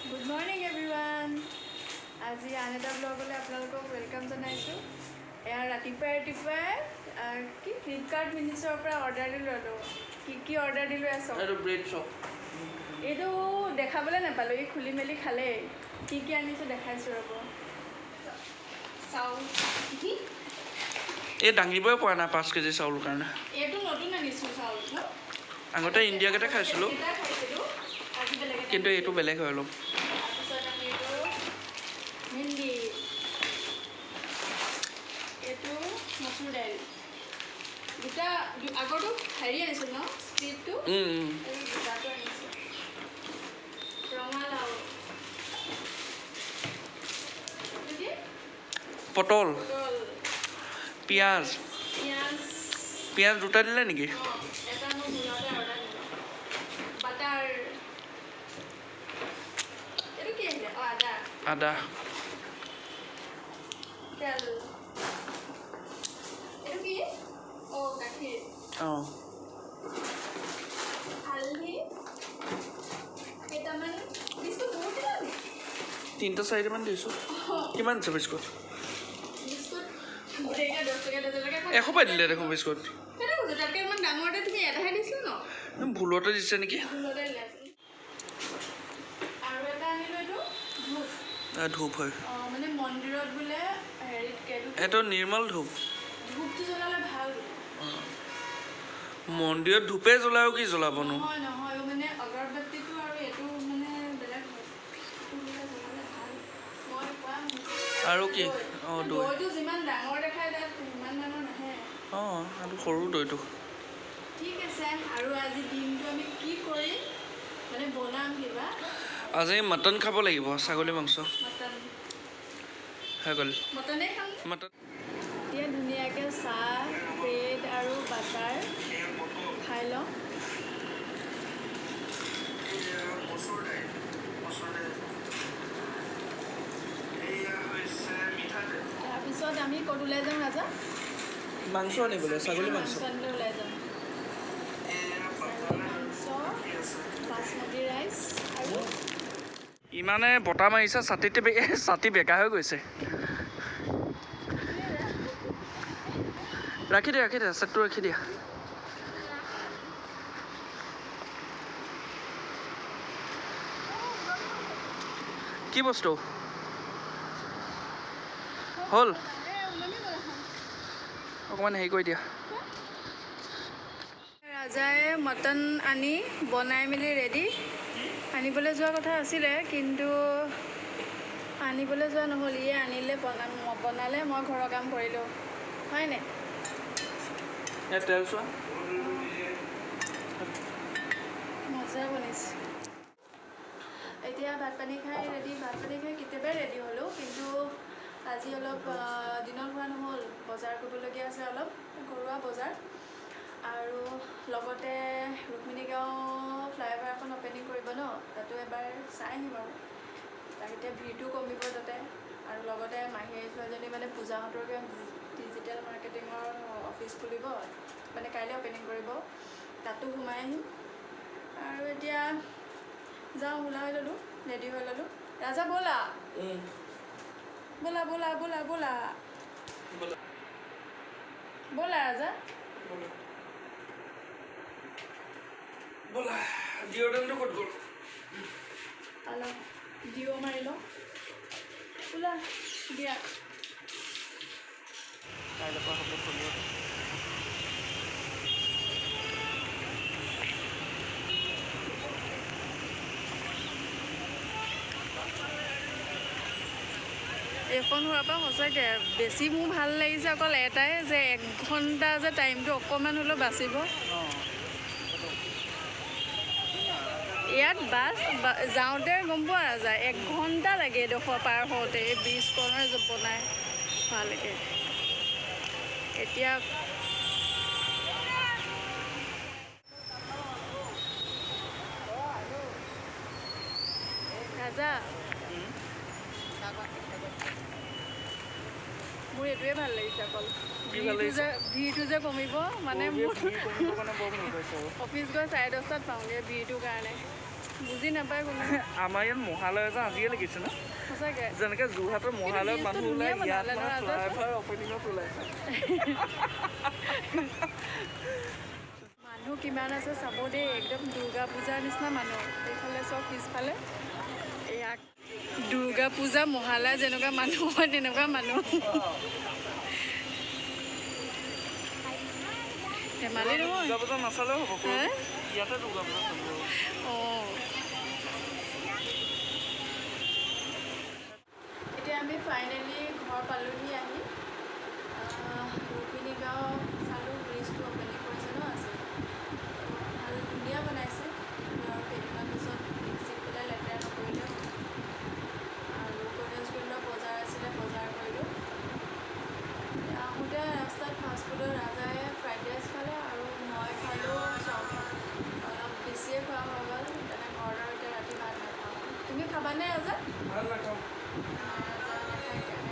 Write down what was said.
Good morning everyone. আজি আন এটা ব্লগলৈ আপোনালোকক ওয়েলকাম জনাইছোঁ। এয়া ৰাতিপুৱাই কি ফ্লিপকাৰ্ট মিনিছৰ পৰা অৰ্ডাৰ দিলোঁ আৰু কি অৰ্ডাৰ দিলোঁ আছোঁ। এইটো ব্ৰেড চপ। এইটো দেখাবলৈ নাপালোঁ, এই খুলি মেলি খালেই। কি আনিছোঁ দেখাইছোঁ ৰ'ব। চাউল কি এই দাঙিবই পৰা নাই 5 কেজি চাউলৰ কাৰণে। এইটো নতুন আনিছোঁ চাউল ন। আগতে ইণ্ডিয়া গেটে খাইছিলোঁ, কিন্তু এইটো বেলেগ হয় অলপ। তাৰপিছত আমি ভেন্দি, এইটো মচুৰ দাইল, দুটা আগৰটো হেৰি আনিছোঁ ন ষ্ট্ৰিটটো, এই দুটাটো আনিছোঁ। ৰঙালাও, পটল, পিঁয়াজ দুটা দিলে নেকি? এটা মই মূলতে অৰ্ডাৰ দিলোঁ। বাটাৰ, এইটো কি আহিলে? আদা, তেল, এইটো কি? গাখীৰ, হালধি, কেইটামান বিস্কুট বহুত দিলা নি? 3-4মান দিছোঁ। কিমান আছে বিস্কুট? বিস্কুট গোটেইকেইটা 10 টকীয়া 10 টকীয়া 100 পাই দিলে দেখোন বিস্কুট। সেইটো কৈছোঁ, তাতকৈ ইমান ডাঙৰতে তুমি এটাহে দিছোঁ ন? ভুলতে দিছে নেকি? ভুলতে দিলাচোন। আৰু এটা আনিলোঁ, এইটো ধূপ। ধূপ হয়, মানে মন্দিৰত বোলে হেৰিত এইটো নিৰ্মল ধূপ। ধূপটো জ্বলালে ভাল। মন্দিৰত ধূপে জ্বলাও, কি জ্বলাবনো? নহয় মানে অগৰবাতিটো আৰু এইটো মানে বেলেগ হয়। মই কোৱা আৰু কি? দৈটো যিমান ডাঙৰ দেখায় তাত সিমান ডাঙৰ নাহে। আৰু সৰু দৈটো। ঠিক আছে, আৰু আজি দিনটো আমি কি কৰিম মানে বনাম কিবা। আজি মটন খাব লাগিব, ছাগলী মাংস। মটনেই খাম। এতিয়া ধুনীয়াকৈ চাহ, ব্ৰেড আৰু বাটাৰ খাই লওঁ। তাৰপিছত আমি ক'ত ওলাই যাম ৰাজা? মাংস আনিবলৈ, ছাগলী মাংস আনিবলৈ ওলাই যাম। ছাগলী মাংস, বাচমতি ৰাইচ আৰু ইমানে বতাহ মাৰিছে, ছাতি বেকা হৈ গৈছে। ৰাখি দিয়া ছেটটো ৰাখি দিয়া। কি বস্তু হ'ল? অকণমান হেৰি কৰি দিয়া। ৰাজাই মটন আনি বনাই মেলি ৰেডি। আনিবলৈ যোৱা কথা আছিলে, কিন্তু আনিবলৈ যোৱা নহ'ল। ইয়ে আনিলে বনালে, মই ঘৰৰ কাম কৰিলোঁ, হয় নাই? তেল চোৱা, মজা বনাইছে। এতিয়া ভাত পানী খাই কেতিয়াবাই ৰেডি হ'লোঁ, কিন্তু আজি অলপ দিনত হোৱা নহ'ল। বজাৰ কৰিবলগীয়া আছে, অলপ ঘৰুৱা বজাৰ। আৰু লগতে ৰুক্মিণী গাঁও ফ্লাইঅভাৰ এখন অপেনিং কৰিব ন, তাতো এবাৰ চাই আহিম আৰু। তাক এতিয়া ভিৰটো কমিব তাতে। আৰু লগতে মাহী ছোৱালীজনী মানে পূজাহঁতৰ ডিজিটেল মাৰ্কেটিঙৰ অফিচ খুলিব, মানে কাইলৈ অপেনিং কৰিব, তাতো সোমাই আহিম। আৰু এতিয়া যাওঁ, ওলাই ল'লোঁ, ৰেডি হৈ ল'লোঁ। ৰাজা ব'লা, ব'লা ৰাজা। ডিঅ'ড্ৰেণ্টটো ক'ত গ'ল? অলপ ডিঅ' মাৰি লওঁ, ওলা দিয়া। কাইলৈ পৰা হ'ব চলিব। এইখন হোৱাৰ পৰা সঁচাকৈ বেছি মোৰ ভাল লাগিছে অকল এটাই, যে 1 ঘণ্টা যে টাইমটো অকণমান হ'লেও বাচিব। ইয়াত বাছ যাওঁতে গম পোৱা নাযায়, 1 ঘণ্টা লাগে এডোখৰ পাৰ হওঁতে, এই ব্ৰিজখনৰ বনাই ভালকৈ। এতিয়া ৰাজা, মোৰ এইটোৱে ভাল লাগিছে অকল, ভিৰটো যে কমিব। মানে মোৰ অফিচ গৈ 10:30 পাওঁগৈ ভিৰটোৰ কাৰণে। বুজি নাপায় কোনো আমাৰ ইয়াত মহালয় এটা আজিয়ে লাগিছে ন সঁচাকৈ যেনেকৈ যোৰহাটৰ মহালয়ত মানুহ ওলাই ইয়াত মানে ফ্লাইঅভাৰ অপেনিঙত ওলাইছে মানুহ কিমান আছে চাব দেই একদম দুৰ্গা পূজাৰ নিচিনা মানুহ এইফালে চব পিছফালে ইয়াক দুৰ্গা পূজা মহালয়া যেনেকুৱা মানুহ হয় তেনেকুৱা মানুহ ধেমালি নহয় দুৰ্গা পূজা নাচালেও হ'ব হে ইয়াতে দুৰ্গা পূজা চাব অঁ এতিয়া আমি ফাইনেলি ঘৰ পালোহি আহি ৰুক্মিণী গাঁও চালোঁ ব্ৰিজটো অপেনিং কৰিছে ন আজি ভাল ধুনীয়া বনাইছে আৰু কেইদিনমান পিছত চিট পেলাই লেতেৰা নকৰিলেও আৰু গণেশগুৰিলৈ বজাৰ আছিলে বজাৰ কৰিলোঁ আহোঁতে ৰাস্তাত ফাষ্টফুডৰ ৰাজাই ফ্ৰাইড ৰাইচ খালে আৰু মই খালোঁ চাওমিন অলপ বেছিয়ে খোৱা হৈ গ'ল সেইকাৰণে ঘৰত আৰু এতিয়া ৰাতি ভাত নাখাওঁ তুমি খাবানে ৰাজা? ভাল নাখাওঁ ৰাজা নাখায়